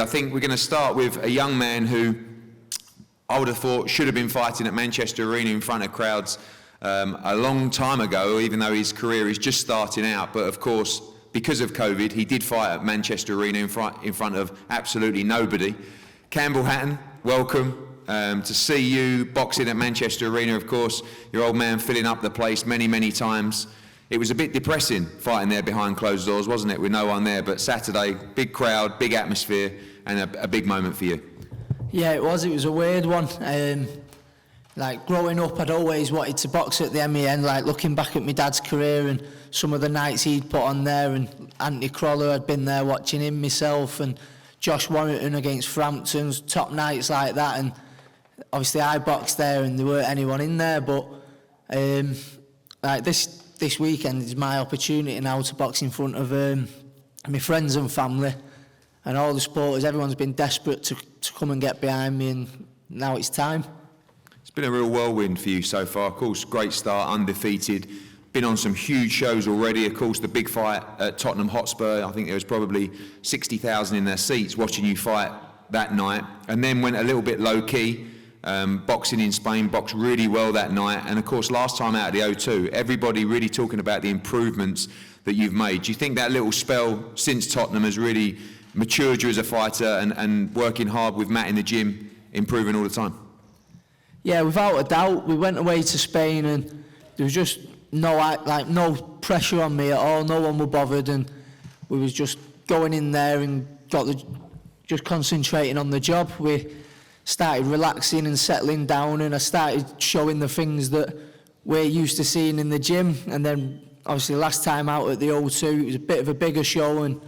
I think we're going to start with a young man who I would have thought should have been fighting at Manchester Arena in front of crowds a long time ago, even though his career is just starting out. But of course, because of COVID, he did fight at Manchester Arena in front of absolutely nobody. Campbell Hatton, welcome. To see you boxing at Manchester Arena, of course, your old man filling up the place many, many times. It was a bit depressing fighting there behind closed doors, wasn't it, with no one there? But Saturday, big crowd, big atmosphere, and a big moment for you. Yeah, it was a weird one. Like growing up, I'd always wanted to box at the MEN, like looking back at my dad's career and some of the nights he'd put on there, and Anthony Croller, I'd been there watching him myself, and Josh Warrington against Frampton's, top nights like that. And obviously I boxed there and there weren't anyone in there, but like this weekend is my opportunity now to box in front of my friends and family and all the supporters. Everyone's been desperate to come and get behind me, and now it's time. It's been a real whirlwind for you so far. Of course, great start, undefeated. Been on some huge shows already. Of course, the big fight at Tottenham Hotspur, I think there was probably 60,000 in their seats watching you fight that night, and then went a little bit low-key. Boxing in Spain, boxed really well that night, and of course last time out at the O2, everybody really talking about the improvements that you've made. Do you think that little spell since Tottenham has really matured you as a fighter, and working hard with Matt in the gym, improving all the time? Yeah, without a doubt. We went away to Spain and there was just no pressure on me at all. No one were bothered, and we was just going in there and just concentrating on the job. We started relaxing and settling down, and I started showing the things that we're used to seeing in the gym. And then obviously last time out at the O2, it was a bit of a bigger show, and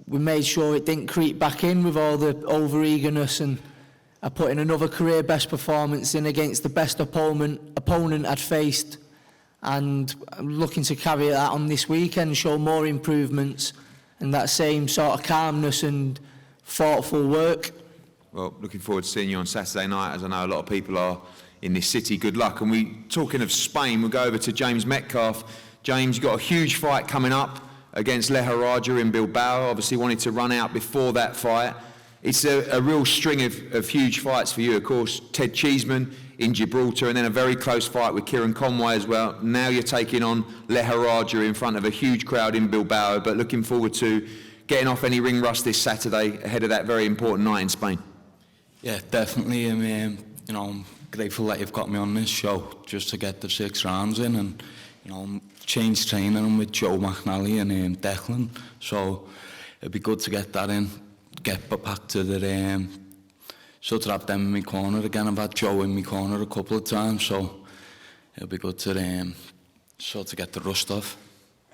we made sure it didn't creep back in with all the over-eagerness, and I put in another career best performance in against the best opponent I'd faced, and I'm looking to carry that on this weekend, show more improvements and that same sort of calmness and thoughtful work. Well, looking forward to seeing you on Saturday night, as I know a lot of people are in this city. Good luck. And talking of Spain, we'll go over to James Metcalf. James, you've got a huge fight coming up against Lejarraga in Bilbao. Obviously wanted to run out before that fight. It's a real string of huge fights for you. Of course, Ted Cheeseman in Gibraltar, and then a very close fight with Kieran Conway as well. Now you're taking on Lejarraga in front of a huge crowd in Bilbao, but looking forward to getting off any ring rust this Saturday ahead of that very important night in Spain. Yeah, definitely. I'm grateful that you've got me on this show just to get the 6 rounds in, and change training with Joe McNally and Declan. So it'd be good to get that in, get back to the sort of have them in my corner again. I've had Joe in my corner a couple of times, so it'll be good to sort of get the rust off.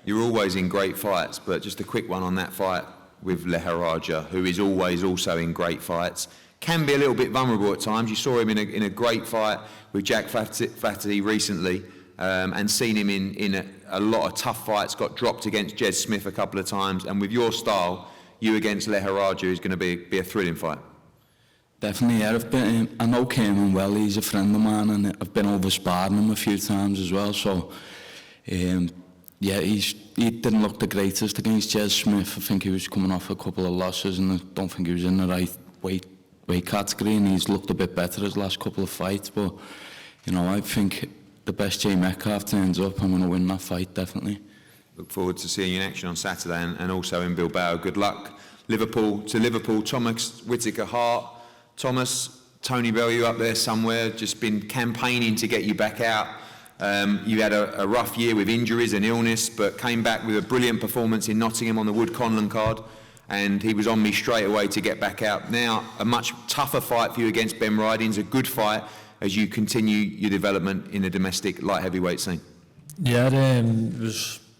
You're always in great fights, but just a quick one on that fight with Lejarraga, who is always also in great fights. Can be a little bit vulnerable at times. You saw him in a great fight with Jack Flaherty recently, and seen him in a lot of tough fights, got dropped against Jez Smith a couple of times, and with your style, you against Lejarraga is going to be a thrilling fight. Definitely, yeah. I know Cameron well, he's a friend of mine, and I've been over sparring him a few times as well, so yeah, he didn't look the greatest against Jez Smith. I think he was coming off a couple of losses, and I don't think he was in the right weight category, and he's looked a bit better his last couple of fights. But I think the best Jay Metcalf turns up, I'm going to win that fight, definitely. Look forward to seeing you in action on Saturday, and also in Bilbao. Good luck. Liverpool, Thomas Whittaker Hart. Thomas, Tony Bell, you up there somewhere, just been campaigning to get you back out. You had a rough year with injuries and illness, but came back with a brilliant performance in Nottingham on the Wood Conlon card, and he was on me straight away to get back out. Now, a much tougher fight for you against Ben Ryding's, a good fight as you continue your development in the domestic light heavyweight scene. Yeah,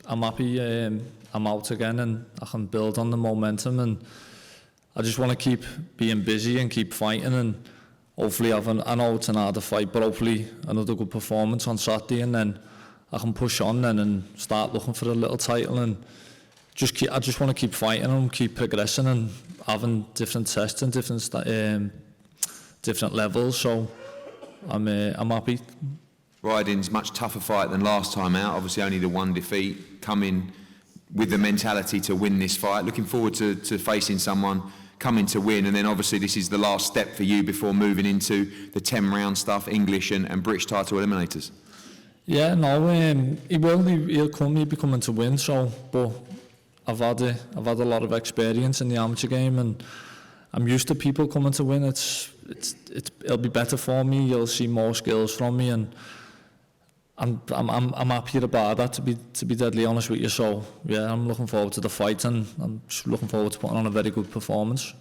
I'm happy I'm out again, and I can build on the momentum, and I just want to keep being busy and keep fighting, and hopefully have I know it's an harder fight, but hopefully another good performance on Saturday, and then I can push on then and start looking for a little title, and I just want to keep fighting and keep progressing and having different tests and different levels. So I'm happy. Ryding's much tougher fight than last time out. Obviously, only the one defeat. Coming with the mentality to win this fight. Looking forward to facing someone coming to win, and then obviously this is the last step for you before moving into the 10-round stuff, English and British title eliminators. Yeah, no, he'll come, he'll be coming to win, so, but I've had a lot of experience in the amateur game, and I'm used to people coming to win. It'll be better for me, you'll see more skills from me, and I'm happier about that, to be deadly honest with you. So yeah, I'm looking forward to the fight, and I'm just looking forward to putting on a very good performance.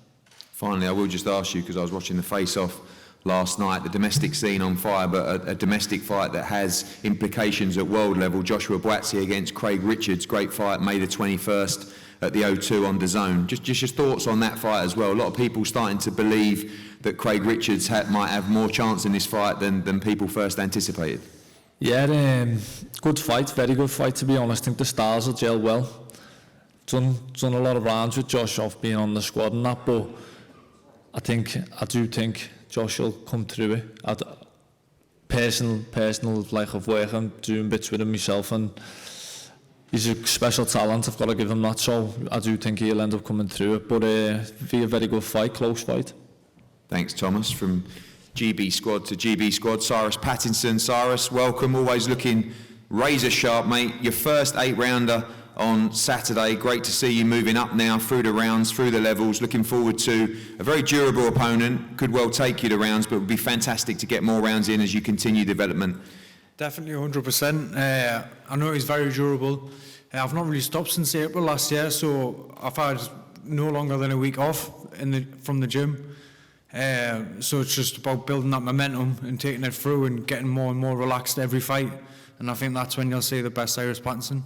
Finally, I will just ask you, because I was watching the face-off last night, the domestic scene on fire, but a domestic fight that has implications at world level. Joshua Buatsi against Craig Richards, great fight, May the 21st at the O2 on DAZN. Just your thoughts on that fight as well. A lot of people starting to believe that Craig Richards might have more chance in this fight than people first anticipated. Yeah, good fight, very good fight, to be honest. I think the stars will gel well. Done a lot of rounds with Josh off being on the squad and that, but I do think Josh will come through it. Personal like of work, I'm doing bits with him myself, and he's a special talent, I've got to give him that, so I do think he'll end up coming through it, but be a very good fight, close fight. Thanks, Thomas. From GB squad to GB squad, Cyrus Pattinson. Cyrus, welcome, always looking razor sharp, mate. Your first 8-rounder on Saturday. Great to see you moving up now through the rounds, through the levels. Looking forward to a very durable opponent. Could well take you to rounds, but it would be fantastic to get more rounds in as you continue development. Definitely 100%. I know he's very durable. I've not really stopped since April last year, so I've had no longer than a week off from the gym. So it's just about building that momentum and taking it through and getting more and more relaxed every fight. And I think that's when you'll see the best Cyrus Pattinson.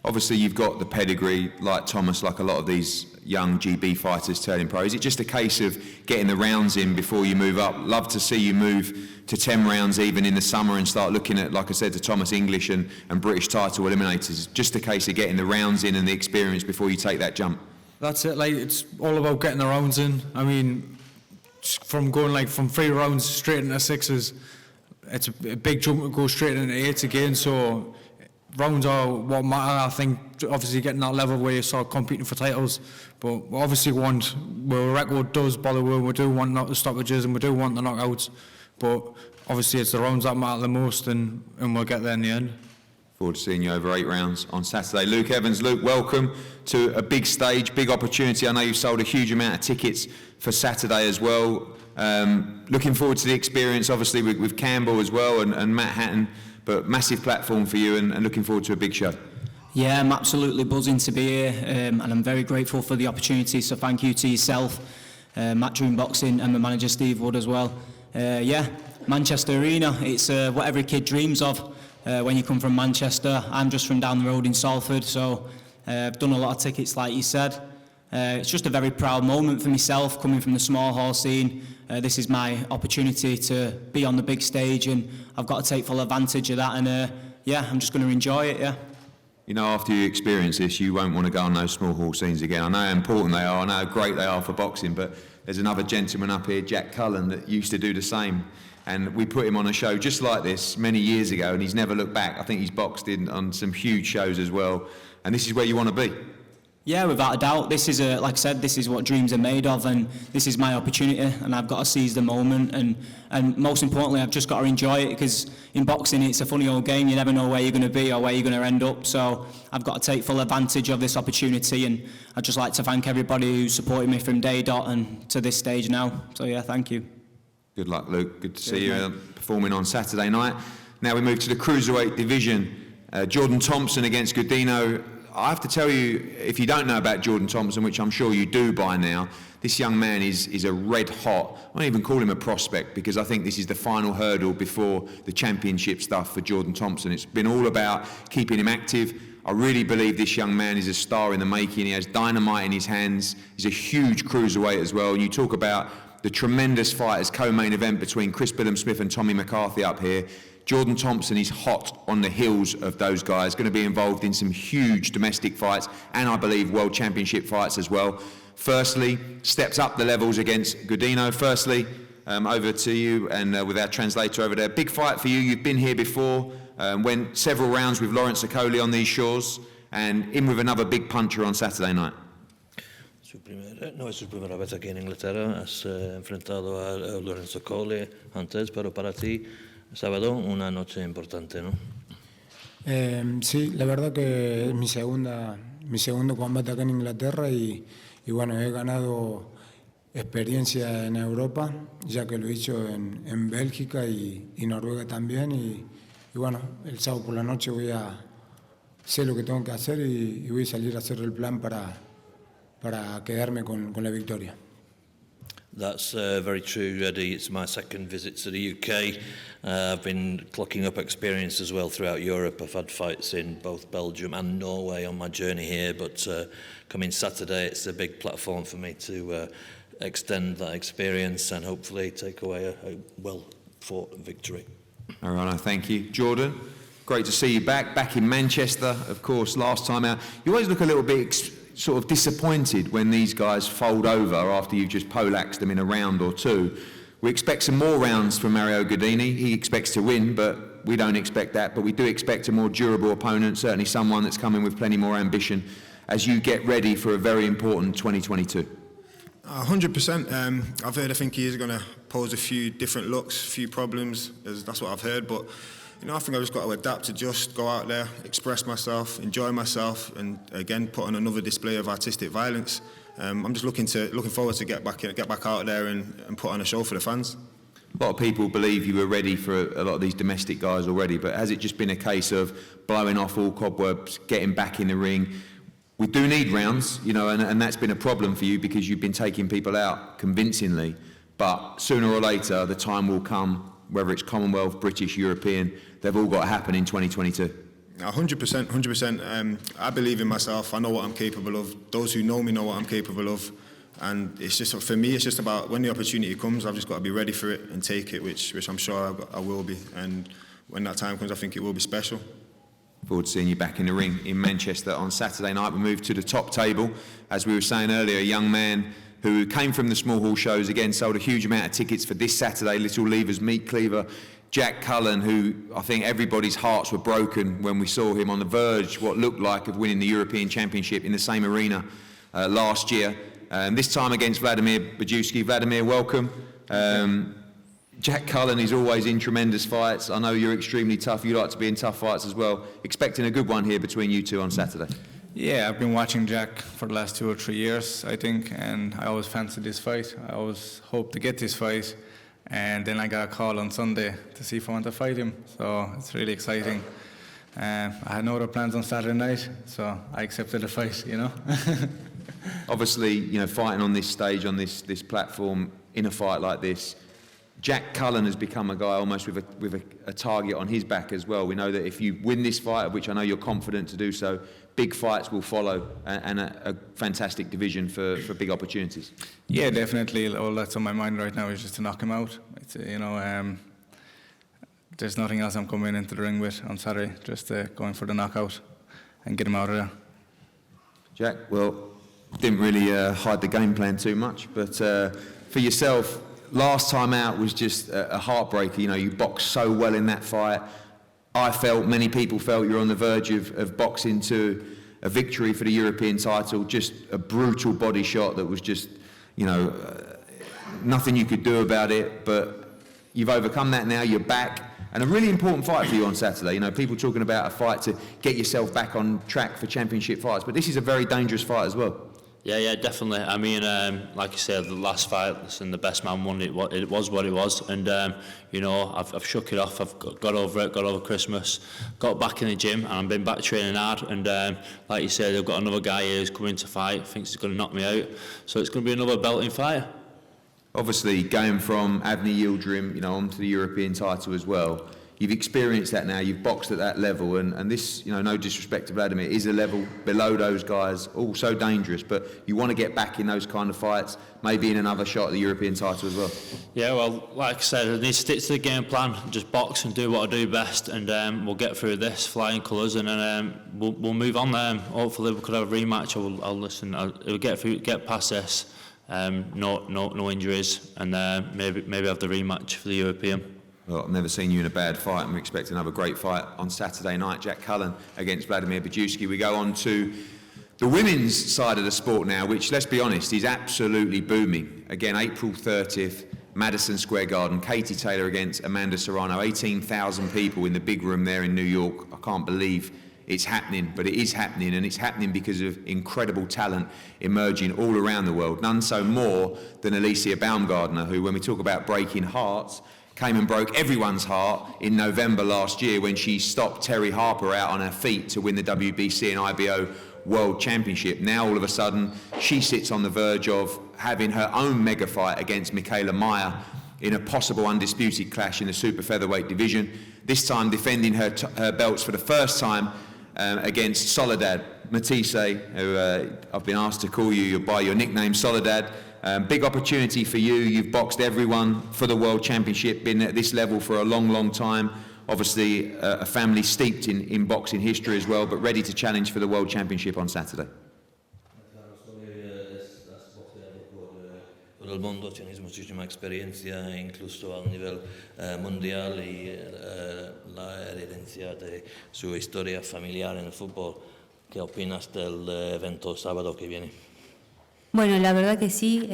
Obviously, you've got the pedigree, like Thomas, like a lot of these young GB fighters turning pro. Is it just a case of getting the rounds in before you move up? Love to see you move to 10 rounds even in the summer and start looking at, like I said, to Thomas, English and British title eliminators. Just a case of getting the rounds in and the experience before you take that jump. That's it. Like, it's all about getting the rounds in. I mean, from going from 3 rounds straight into 6s, it's a big jump to go straight into 8s again. So rounds are what matter. I think obviously getting that level where you start competing for titles, but we obviously want, well, the record does bother, we do want not the stoppages and we do want the knockouts, but obviously it's the rounds that matter the most, and we'll get there in the end. Forward to seeing you over 8 rounds on Saturday. Luke Evans. Luke, welcome to a big stage, big opportunity. I know you've sold a huge amount of tickets for Saturday as well. Looking forward to the experience, obviously, with Campbell as well and Matt Hatton, but massive platform for you, and looking forward to a big show. Yeah, I'm absolutely buzzing to be here, and I'm very grateful for the opportunity, so thank you to yourself, Matchroom Boxing, and my manager Steve Wood as well. Yeah, Manchester Arena, it's what every kid dreams of when you come from Manchester. I'm just from down the road in Salford, so I've done a lot of tickets like you said. It's just a very proud moment for myself, coming from the small hall scene. This is my opportunity to be on the big stage, and I've got to take full advantage of that, and yeah, I'm just going to enjoy it, yeah. You know, after you experience this, you won't want to go on those small hall scenes again. I know how important they are, I know how great they are for boxing, but there's another gentleman up here, Jack Cullen, that used to do the same. And we put him on a show just like this many years ago, and he's never looked back. I think he's boxed on some huge shows as well. And this is where you want to be. Yeah, without a doubt. This is, like I said, this is what dreams are made of, and this is my opportunity, and I've got to seize the moment, and most importantly, I've just got to enjoy it, because in boxing, it's a funny old game. You never know where you're going to be or where you're going to end up, so I've got to take full advantage of this opportunity, and I'd just like to thank everybody who supported me from day dot and to this stage now. So yeah, thank you. Good luck, Luke. Good to see you performing on Saturday night. Now we move to the cruiserweight division. Jordan Thompson against Godinho. I have to tell you, if you don't know about Jordan Thompson, which I'm sure you do by now, this young man is a red hot, I won't even call him a prospect, because I think this is the final hurdle before the championship stuff for Jordan Thompson. It's been all about keeping him active. I really believe this young man is a star in the making. He has dynamite in his hands. He's a huge cruiserweight as well. And you talk about the tremendous fight as co-main event between Chris Billam-Smith and Tommy McCarthy up here. Jordan Thompson is hot on the heels of those guys, going to be involved in some huge domestic fights and I believe world championship fights as well. Firstly, steps up the levels against Godinho. Firstly, over to you and with our translator over there. Big fight for you. You've been here before, went several rounds with Lawrence Okoli on these shores, and in with another big puncher on Saturday night. No es su primera vez aquí en Inglaterra, has enfrentado a Lorenzo Colli antes, pero para ti, sábado, una noche importante, ¿no? Sí, la verdad que es mi segundo combate acá en Inglaterra y bueno, he ganado experiencia en Europa, ya que lo he hecho en Bélgica y Noruega también y bueno, el sábado por la noche sé lo que tengo que hacer y voy a salir a hacer el plan para quedarme con la victoria. That's very true, Eddie. It's my second visit to the UK. I've been clocking up experience as well throughout Europe. I've had fights in both Belgium and Norway on my journey here, but coming Saturday, it's a big platform for me to extend that experience and hopefully take away a well-fought victory. All right, thank you. Jordan, great to see you back in Manchester, of course, last time out. You always look a little bit sort of disappointed when these guys fold over after you've just poleaxed them in a round or two. We expect some more rounds from Mario Godini. He expects to win, but we don't expect that. But we do expect a more durable opponent, certainly someone that's coming with plenty more ambition as you get ready for a very important 2022. 100%. I've heard, I think he is going to pose a few different looks, a few problems. That's what I've heard. But you know, I think I've just got to adapt to just go out there, express myself, enjoy myself, and again put on another display of artistic violence. I'm just looking forward to get back out there and put on a show for the fans. A lot of people believe you were ready for a lot of these domestic guys already, but has it just been a case of blowing off all cobwebs, getting back in the ring? We do need rounds, you know, and that's been a problem for you because you've been taking people out convincingly. But sooner or later, the time will come, whether it's Commonwealth, British, European, they've all got to happen in 2022. 100%. I believe in myself. I know what I'm capable of. Those who know me know what I'm capable of. And it's just, for me, it's just about when the opportunity comes, I've just got to be ready for it and take it, which I'm sure I will be. And when that time comes, I think it will be special. Forward to seeing you back in the ring in Manchester on Saturday night. We move to the top table. As we were saying earlier, a young man who came from the small hall shows, again, sold a huge amount of tickets for this Saturday, Little Lever's meat cleaver, Jack Cullen, who I think everybody's hearts were broken when we saw him on the verge, what looked like, of winning the European Championship in the same arena last year. This time against Vladimir Bajewski. Vladimir, welcome. Jack Cullen is always in tremendous fights. I know you're extremely tough. You like to be in tough fights as well. Expecting a good one here between you two on Saturday. Yeah, I've been watching Jack for the last 2 or 3 years, I think, and I always fancied this fight. I always hoped to get this fight, and then I got a call on Sunday to see if I want to fight him. So it's really exciting. I had no other plans on Saturday night, so I accepted the fight, you know. Obviously, you know, fighting on this stage, on this platform, in a fight like this, Jack Cullen has become a guy almost with a target on his back as well. We know that if you win this fight, of which I know you're confident to do so, big fights will follow and a fantastic division for big opportunities. Yeah, definitely. All that's on my mind right now is just to knock him out. It's, you know, there's nothing else I'm coming into the ring with on Saturday, just going for the knockout and get him out of there. Jack, well, didn't really hide the game plan too much, but for yourself, last time out was just a heartbreaker. You know, you boxed so well in that fight. I felt, many people felt, you're on the verge of boxing to a victory for the European title. Just a brutal body shot that was just, you know, nothing you could do about it. But you've overcome that now, you're back. And a really important fight for you on Saturday. You know, people talking about a fight to get yourself back on track for championship fights. But this is a very dangerous fight as well. Yeah, definitely. I mean, like you said, the last fight, listen, the best man won. It was what it was, and you know, I've shook it off. I've got over it, got over Christmas, got back in the gym, and I've been back training hard. And like you said, I've got another guy here who's coming to fight. Thinks he's going to knock me out, so it's going to be another belting fight. Obviously, going from Avni Yildirim, you know, onto the European title as well. You've experienced that now, you've boxed at that level, and this, you know, no disrespect to Vladimir, is a level below those guys, all so dangerous, but you want to get back in those kind of fights, maybe in another shot at the European title as well. Yeah, well, like I said, I need to stick to the game plan, just box and do what I do best, and we'll get through this, flying colours, and then we'll move on there. Hopefully we could have a rematch. I'll listen, we'll get past this, no injuries, and maybe have the rematch for the European. Well, I've never seen you in a bad fight, and we expect another great fight on Saturday night. Jack Cullen against Vladimir Bajewski. We go on to The women's side of the sport now, which, let's be honest, is absolutely booming. Again, April 30th, Madison Square Garden, Katie Taylor against Amanda Serrano, 18,000 people in the big room there in New York. I can't believe it's happening, but it is happening, and it's happening because of incredible talent emerging all around the world. None so more than Alicia Baumgardner, who, when we talk about breaking hearts, came and broke everyone's heart in November last year when she stopped Terry Harper out on her feet to win the WBC and IBO World Championship. Now, all of a sudden, she sits on the verge of having her own mega fight against Michaela Meyer in a possible undisputed clash in the super featherweight division, this time defending her belts for the first time against Soledad Matisse, who I've been asked to call you by your nickname, Soledad. Big opportunity for you. You've boxed everyone for the World Championship, been at this level for a long, long time. Obviously, a family steeped in boxing history as well, but ready to challenge for the World Championship on Saturday. Por el mundo tienes muchísima experiencia, incluso a nivel mundial, y la herencia de su historia familiar en el fútbol. ¿Qué opinas del evento sábado que viene? Bueno, la verdad que sí.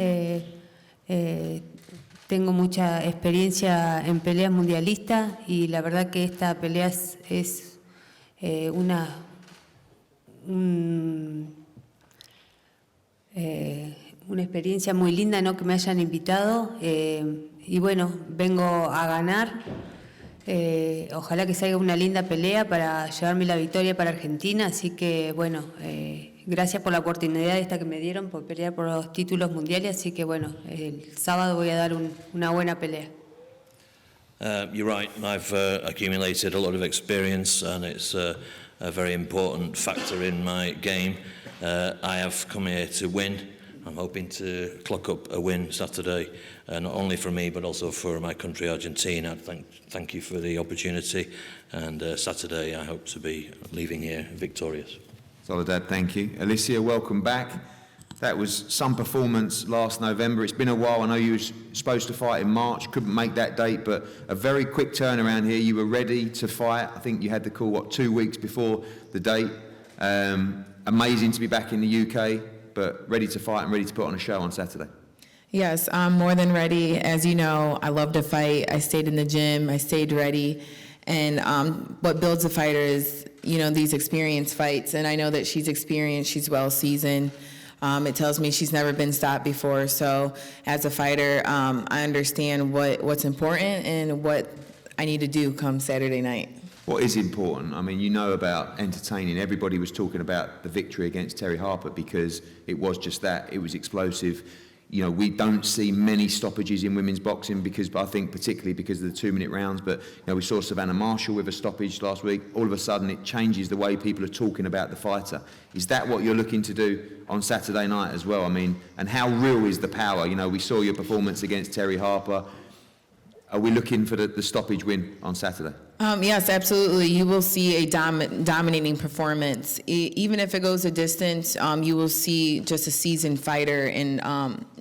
Tengo mucha experiencia en peleas mundialistas y la verdad que esta pelea es una experiencia muy linda, ¿no? Que me hayan invitado y bueno, vengo a ganar. Ojalá que salga una linda pelea para llevarme la victoria para Argentina, así que bueno, gracias por la oportunidad esta que me dieron por pelear por los títulos mundiales, así que bueno, el sábado voy a dar una buena pelea. You're right, I've accumulated a lot of experience and it's a very important factor in my game. I have come here to win. I'm hoping to clock up a win Saturday, not only for me but also for my country, Argentina. Thank you for the opportunity, and Saturday I hope to be leaving here victorious. Soledad, thank you. Alicia, welcome back. That was some performance last November. It's been a while. I know you were supposed to fight in March, couldn't make that date, but a very quick turnaround here. You were ready to fight. I think you had the call, 2 weeks before the date. Amazing to be back in the UK, but ready to fight and ready to put on a show on Saturday. Yes, I'm more than ready. As you know, I love to fight. I stayed in the gym. I stayed ready. And what builds a fighter is, these experienced fights. And I know that she's experienced. She's well seasoned. It tells me she's never been stopped before. So as a fighter, I understand what's important and what I need to do come Saturday night. What is important? I mean, you know about entertaining. Everybody was talking about the victory against Terry Harper because it was just that. It was explosive. We don't see many stoppages in women's boxing I think particularly because of the 2-minute rounds. But we saw Savannah Marshall with a stoppage last week. All of a sudden, it changes the way people are talking about the fighter. Is that what you're looking to do on Saturday night as well? I mean, and how real is the power? We saw your performance against Terry Harper. Are we looking for the stoppage win on Saturday? Yes, absolutely. You will see a dominating performance. Even if it goes a distance, you will see just a seasoned fighter and,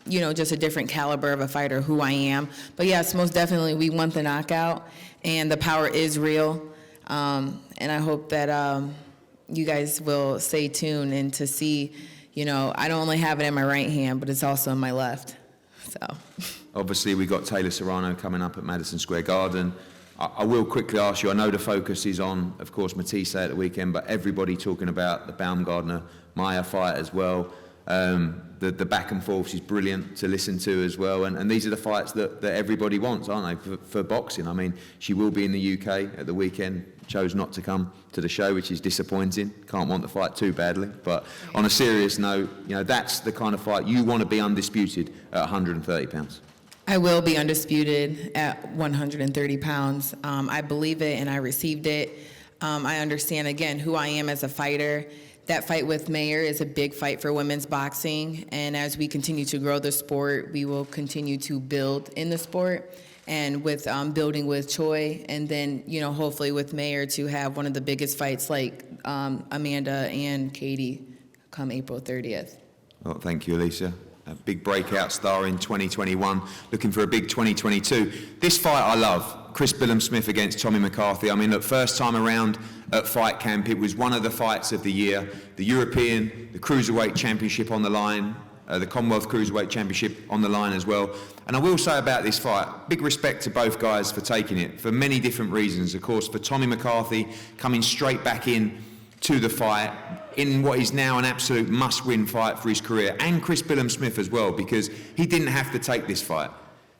just a different caliber of a fighter, who I am. But yes, most definitely, we want the knockout, and the power is real. And I hope that you guys will stay tuned and to see, I don't only have it in my right hand, but it's also in my left. So. Obviously, we've got Taylor Serrano coming up at Madison Square Garden. I will quickly ask you, I know the focus is on, of course, Matisse at the weekend, but everybody talking about the Baumgardner-Meyer fight as well. The back and forth is brilliant to listen to as well, and these are the fights that everybody wants, aren't they, for boxing? I mean, she will be in the UK at the weekend, chose not to come to the show, which is disappointing. Can't want the fight too badly, but on a serious note, that's the kind of fight you want to be undisputed at 130 pounds. I will be undisputed at 130 pounds. I believe it and I received it. I understand, again, who I am as a fighter. That fight with Mayer is a big fight for women's boxing. And as we continue to grow the sport, we will continue to build in the sport. And with building with Choi, and then, hopefully with Mayer to have one of the biggest fights like Amanda and Katie come April 30th. Well, thank you, Alicia. A big breakout star in 2021, looking for a big 2022. This fight I love. Chris Billam-Smith against Tommy McCarthy. I mean, look, first time around at Fight Camp, it was one of the fights of the year. The European, the Cruiserweight Championship on the line, the Commonwealth Cruiserweight Championship on the line as well. And I will say about this fight, big respect to both guys for taking it, for many different reasons. Of course, for Tommy McCarthy coming straight back in to the fight, in what is now an absolute must-win fight for his career, and Chris Billam-Smith as well, because he didn't have to take this fight.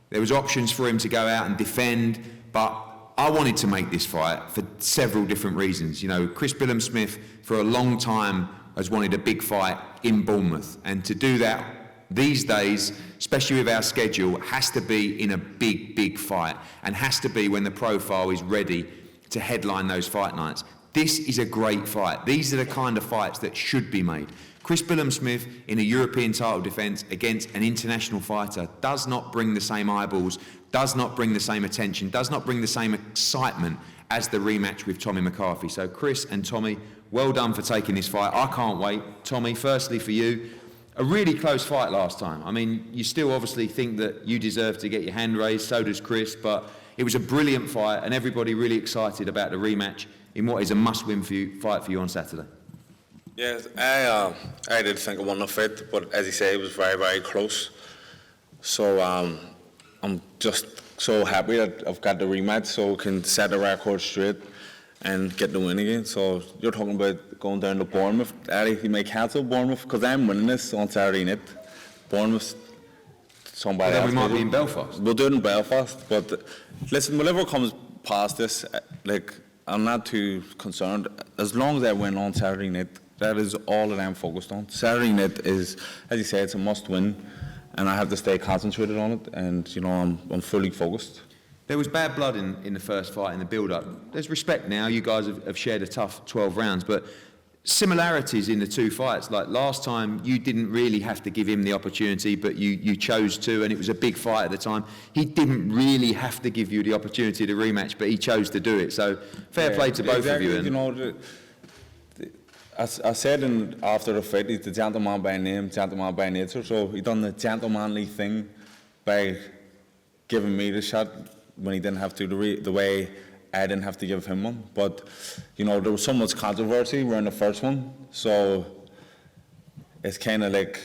There was options for him to go out and defend, but I wanted to make this fight for several different reasons. You know, Chris Billam-Smith, for a long time, has wanted a big fight in Bournemouth, and to do that these days, especially with our schedule, has to be in a big fight, and has to be when the profile is ready to headline those fight nights. This is a great fight. These are the kind of fights that should be made. Chris Billam-Smith in a European title defence against an international fighter does not bring the same eyeballs, does not bring the same attention, does not bring the same excitement as the rematch with Tommy McCarthy. So Chris and Tommy, well done for taking this fight. I can't wait. Tommy, firstly for you, a really close fight last time. I mean, you still obviously think that you deserve to get your hand raised, so does Chris, but it was a brilliant fight and everybody really excited about the rematch in what is a must-win fight for you on Saturday. Yes, I did think I won the fight, but as you say, it was very close. So I'm just so happy that I've got the rematch, so I can set the record straight and get the win again. So you're talking about going down to Bournemouth. Eddie, you may cancel Bournemouth because I'm winning this on Saturday night. Bournemouth, somebody else. We might be in Belfast. We'll do it in Belfast, but listen, whatever comes past this, like, I'm not too concerned. As long as I win on Saturday night, that is all that I'm focused on. Saturday night is, as you say, it's a must-win, and I have to stay concentrated on it, and, you know, I'm fully focused. There was bad blood in the first fight, in the build-up. There's respect now. You guys have shared a tough 12 rounds, but similarities in the two fights. Like last time, you didn't really have to give him the opportunity, but you chose to, and it was a big fight at the time. He didn't really have to give you the opportunity to rematch, but he chose to do it. So fair play to both of you. And you know, I said after the fight, he's the gentleman by name, gentleman by nature. So he done the gentlemanly thing by giving me the shot when he didn't have to, the way I didn't have to give him one. But, you know, there was so much controversy around the first one, so it's kind of like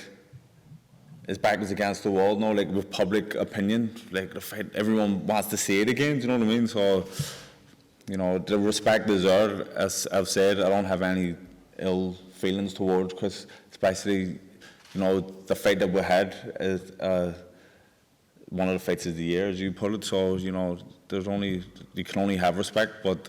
his back was against the wall now, like with public opinion, like the fight, everyone wants to see it again, do you know what I mean? So, you know, the respect is there. As I've said, I don't have any ill feelings towards Chris, especially, you know, the fight that we had is one of the fights of the year, as you put it. So, you know, you can only have respect, but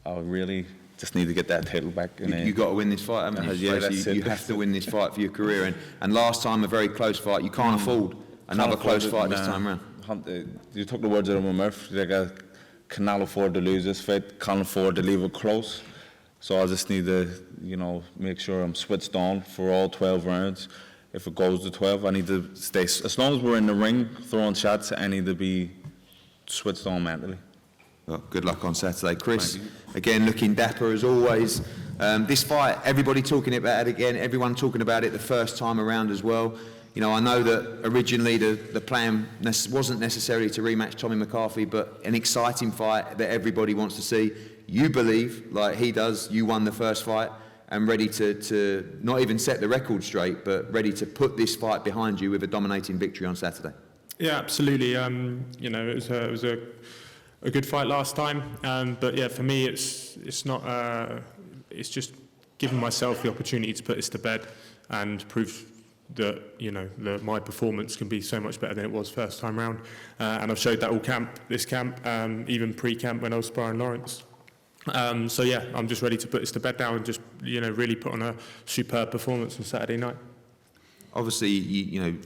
I really just need to get that title back. You've got to win this fight, haven't you? You have to win this fight for your career. And last time, a very close fight. You can't afford another close fight this time around. You took the words out of my mouth. Like, I cannot afford to lose this fight, can't afford to leave it close. So I just need to, you know, make sure I'm switched on for all 12 rounds. If it goes to 12, I need to stay, as long as we're in the ring throwing shots, I need to be switched on mentally. Well, good luck on Saturday. Chris, again, looking dapper as always. This fight, everybody talking about it again, everyone talking about it the first time around as well. You know, I know that originally the plan wasn't necessarily to rematch Tommy McCarthy, but an exciting fight that everybody wants to see. You believe, like he does, you won the first fight and ready to not even set the record straight, but ready to put this fight behind you with a dominating victory on Saturday. Yeah, absolutely. You know, it was a good fight last time, but yeah, for me, it's not. It's just giving myself the opportunity to put this to bed and prove that, you know, that my performance can be so much better than it was first time round, and I've showed that all this camp, even pre-camp when I was sparring Lawrence. So yeah, I'm just ready to put this to bed now and just, you know, really put on a superb performance on Saturday night. Obviously, you know,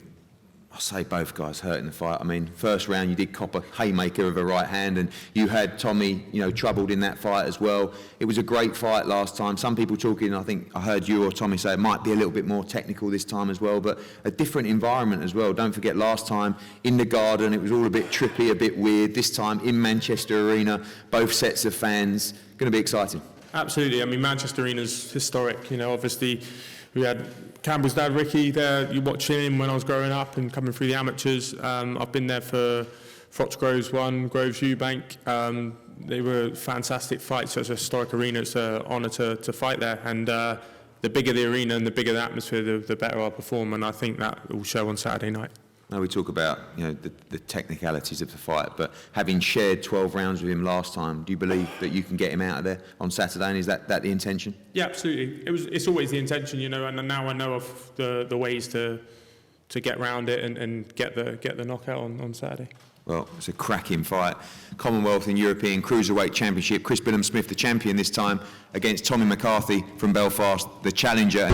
I say both guys hurt in the fight. I mean, first round you did cop a haymaker of a right hand, and you had Tommy, you know, troubled in that fight as well. It was a great fight last time. Some people talking, I think I heard you or Tommy say it might be a little bit more technical this time as well, but a different environment as well. Don't forget last time in the Garden, it was all a bit trippy, a bit weird. This time in Manchester Arena, both sets of fans. Going to be exciting. Absolutely. I mean, Manchester Arena's historic. You know, obviously we had Campbell's dad, Ricky, there. You watch him when I was growing up and coming through the amateurs. I've been there for Froch-Groves won, Groves-Eubank. They were fantastic fights. It's a historic arena. It's an honour to fight there. And the bigger the arena and the bigger the atmosphere, the better I'll perform. And I think that will show on Saturday night. Now we talk about the technicalities of the fight, but having shared 12 rounds with him last time, do you believe that you can get him out of there on Saturday? And is that the intention? Yeah, absolutely. It's always the intention, and now I know of the ways to get round it and get the knockout on Saturday. Well, it's a cracking fight. Commonwealth and European Cruiserweight Championship. Chris Billam-Smith, the champion this time, against Tommy McCarthy from Belfast, the challenger.